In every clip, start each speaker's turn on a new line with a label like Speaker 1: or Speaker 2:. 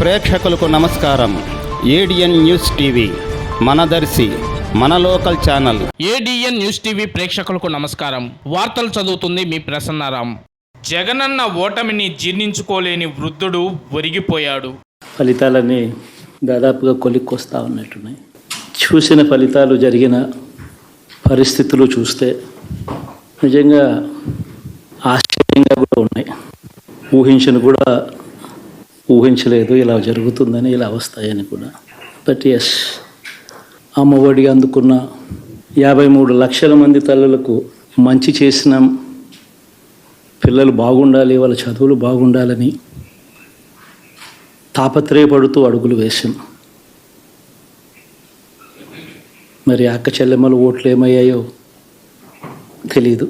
Speaker 1: ప్రేక్షకులకు నమస్కారం. ADN news TV మనదర్శి మన local channel.
Speaker 2: ADN news TV ప్రేక్షకులకు నమస్కారం. వార్తలు చదువుతుంది మీ ప్రసన్నారాం. జగనన్న ఓటమిని జీర్ణించుకోలేని వృద్ధుడు ఒరిగిపోయాడు.
Speaker 3: ఫలితాలన్నీ దాదాపుగా కొలిక్కొస్తా ఉన్నట్టున్నాయి. చూసిన ఫలితాలు, జరిగిన పరిస్థితులు చూస్తే నిజంగా ఆశ్చర్యంగా కూడా ఉన్నాయి. ఊహించలేదు ఇలా జరుగుతుందని, ఇలా వస్తాయని కూడా. బట్ ఎస్, అమ్మఒడి అందుకున్న 53 లక్షల మంది తల్లులకు మంచి చేసిన, పిల్లలు బాగుండాలి, వాళ్ళ చదువులు బాగుండాలని తాపత్రయపడుతూ అడుగులు వేశాం. మరి అక్క చెల్లెమ్మల ఓట్లు ఏమయ్యాయో తెలీదు.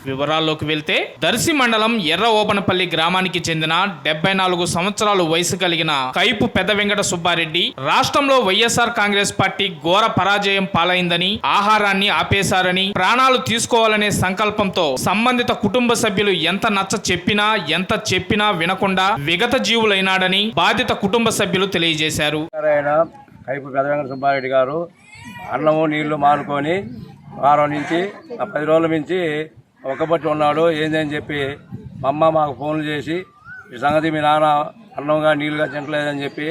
Speaker 2: వివరాల్లోకి వెళ్తే, దర్శి మండలం ఎర్ర ఓబనపల్లి గ్రామానికి చెందిన 74 సంవత్సరాలు వయసు కలిగిన కైపు పెద్ద వెంకట సుబ్బారెడ్డి రాష్ట్రంలో వైఎస్ఆర్ కాంగ్రెస్ పార్టీ ఘోర పరాజయం పాలైందని, ఆహారాన్ని ఆపేశారని, ప్రాణాలు తీసుకోవాలనే సంకల్పంతో సంబంధిత కుటుంబ సభ్యులు ఎంత చెప్పినా వినకుండా విగత జీవులైనాడని బాధిత కుటుంబ సభ్యులు తెలియజేశారు.
Speaker 4: కైపు పెద్ద వెంకట సుబ్బారెడ్డి గారు అన్నము నీళ్లు మానుకొని వారం నుంచి 10 రోజుల నుంచి ఒక్కబట్టి ఉన్నాడు. ఏందని చెప్పి మా అమ్మ మాకు ఫోన్లు చేసి, ఈ సంగతి మీ నాన్న అన్నంగా నీళ్ళుగా తింటలేదని చెప్పి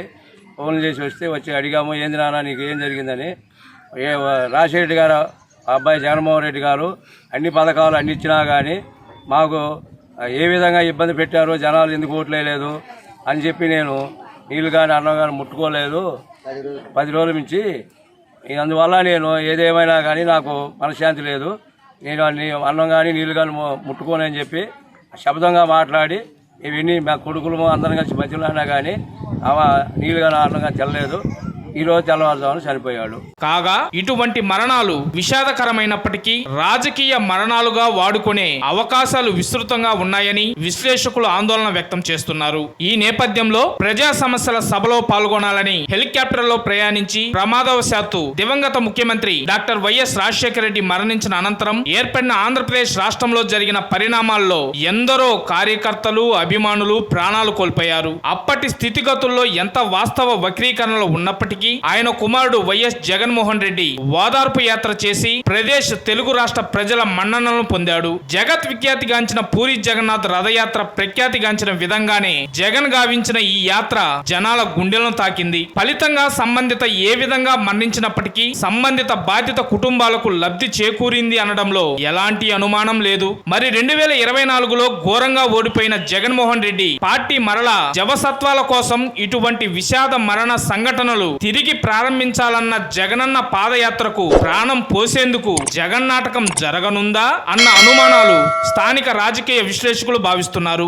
Speaker 4: ఫోన్లు చేసి వచ్చి అడిగాము, ఏంది నాన్న నీకు ఏం జరిగిందని. రాజశేఖర గారు అబ్బాయి జగన్మోహన్ రెడ్డి గారు అన్ని పథకాలు అన్ని ఇచ్చినా కానీ మాకు ఏ విధంగా ఇబ్బంది పెట్టారో, జనాలు ఎందుకు ఓట్లేదు అని చెప్పి నేను నీళ్ళు కానీ అన్నం కానీ ముట్టుకోలేదు 10 రోజుల నుంచి. అందువల్ల నేను ఏదేమైనా కానీ నాకు మనశ్శాంతి లేదు, నేను అన్నం కానీ నీళ్ళు కానీ ముట్టుకోనని చెప్పి శబ్దంగా మాట్లాడి ఇవన్నీ మా కొడుకులు అందరం కలిసి మధ్యలో అయినా కానీ నీళ్ళు కానీ అన్నం కానీ తెల్లలేదు. ఈరోజు తెల్లవారుజామున చనిపోయాడు.
Speaker 2: కాగా ఇటువంటి మరణాలు విషాదకరమైనప్పటికీ రాజకీయ మరణాలుగా వాడుకునే అవకాశాలు విస్తృతంగా ఉన్నాయని విశ్లేషకులు ఆందోళన వ్యక్తం చేస్తున్నారు. ఈ నేపథ్యంలో ప్రజా సమస్యల సభలో పాల్గొనాలని హెలికాప్టర్ లో ప్రయాణించి ప్రమాదవశాత్తు దివంగత ముఖ్యమంత్రి డాక్టర్ వైఎస్ రాజశేఖర రెడ్డి మరణించిన అనంతరం ఏర్పడిన ఆంధ్రప్రదేశ్ రాష్ట్రంలో జరిగిన పరిణామాల్లో ఎందరో కార్యకర్తలు, అభిమానులు ప్రాణాలు కోల్పోయారు. అప్పటి స్థితిగతుల్లో ఎంత వాస్తవ వక్రీకరణలు ఉన్నప్పటికీ ఆయన కుమారుడు వైఎస్ జగన్మోహన్ రెడ్డి ఓదార్పు యాత్ర చేసి ప్రదేశ్, తెలుగు రాష్ట్ర ప్రజల మన్ననలను పొందాడు. జగత్ విఖ్యాతిగాంచిన పూరి జగన్నాథ్ రథయాత్ర ప్రఖ్యాతిగాంచిన విధంగానే జగన్ గావించిన ఈ యాత్ర జనాల గుండెలను తాకింది. ఫలితంగా సంబంధిత ఏ విధంగా మరణించినప్పటికీ సంబంధిత బాధిత కుటుంబాలకు లబ్ధి చేకూరింది అనడంలో ఎలాంటి అనుమానం లేదు. మరి 2024లో ఘోరంగా ఓడిపోయిన జగన్మోహన్ రెడ్డి పార్టీ మరలా జవసత్వాల కోసం ఇటువంటి విషాద మరణ సంఘటనలు తిరిగి ప్రారంభించాలన్న జగనన్న పాదయాత్రకు ప్రాణం పోసేందుకు జగన్నాటకం జరగనుందా అన్న అనుమానాలు స్థానిక రాజకీయ విశ్లేషకులు భావిస్తున్నారు.